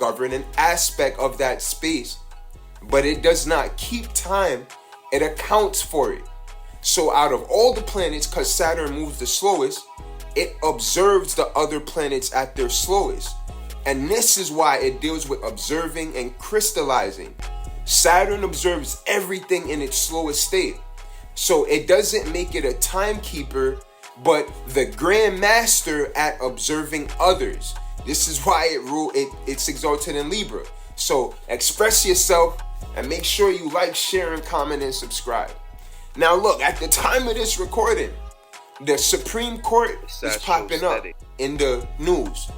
govern an aspect of that space, but it does not keep time, it accounts for it. So out of all the planets, because Saturn moves the slowest, it observes the other planets at their slowest. And this is why it deals with observing and crystallizing. Saturn observes everything in its slowest state. So it doesn't make it a timekeeper, but the Grand Master at observing others. This is why it's exalted in Libra. So express yourself and make sure you like, share, and comment and subscribe. Now look, at the time of this recording, the Supreme Court is popping up in the news.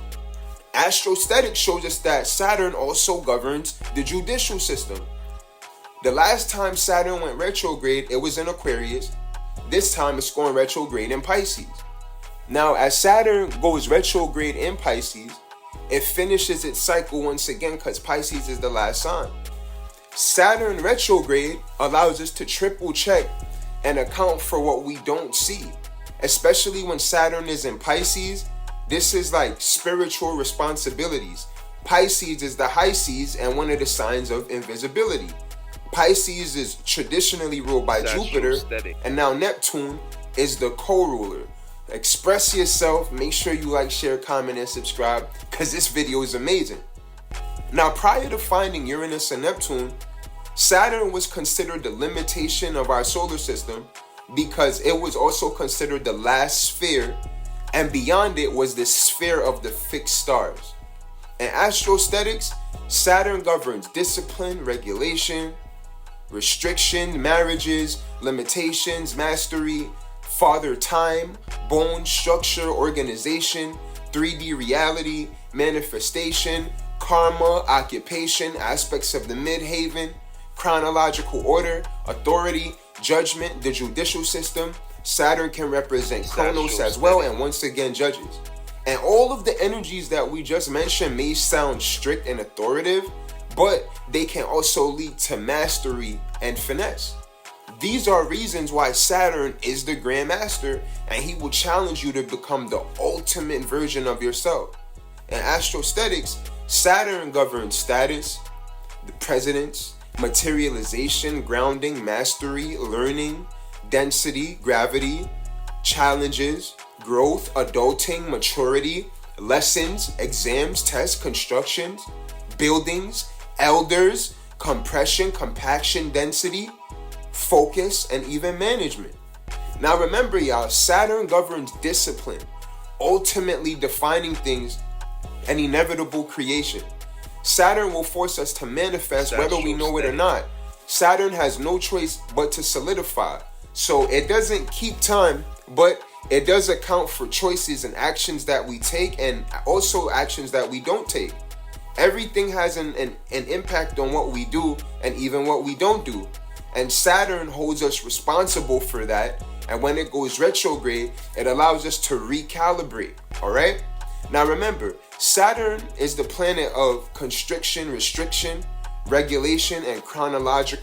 Astrostetics shows us that Saturn also governs the judicial system. The last time Saturn went retrograde, it was in Aquarius. This time it's going retrograde in Pisces. Now, as Saturn goes retrograde in Pisces, it finishes its cycle once again because Pisces is the last sign. Saturn retrograde allows us to triple check and account for what we don't see. Especially when Saturn is in Pisces, this is like spiritual responsibilities. Pisces is the high seas and one of the signs of invisibility. Pisces is traditionally ruled by Jupiter, and now Neptune is the co-ruler. Express yourself, make sure you like, share, comment, and subscribe, because this video is amazing. Now, prior to finding Uranus and Neptune, Saturn was considered the limitation of our solar system because it was also considered the last sphere, and beyond it was the sphere of the fixed stars. In Astrostetics, Saturn governs discipline, regulation, restriction, marriages, limitations, mastery, father time, bone structure, organization, 3D reality, manifestation, karma, occupation, aspects of the midhaven, chronological order, authority, judgment, the judicial system. Saturn can represent Chronos as well, and once again judges. And all of the energies that we just mentioned may sound strict and authoritative, but they can also lead to mastery and finesse. These are reasons why Saturn is the Grand Master, and he will challenge you to become the ultimate version of yourself. In Astrostetics, Saturn governs status, the presidents, materialization, grounding, mastery, learning, density, gravity, challenges, growth, adulting, maturity, lessons, exams, tests, constructions, buildings, elders, compression, compaction, density, focus, and even management. Now remember, y'all, Saturn governs discipline, ultimately defining things and inevitable creation. Saturn will force us to manifest whether we know it or not. Saturn has no choice but to solidify. So it doesn't keep time, but it does account for choices and actions that we take, and also actions that we don't take. Everything has an impact on what we do and even what we don't do. And Saturn holds us responsible for that. And when it goes retrograde, it allows us to recalibrate. All right? Now remember, Saturn is the planet of constriction, restriction, regulation, and chronological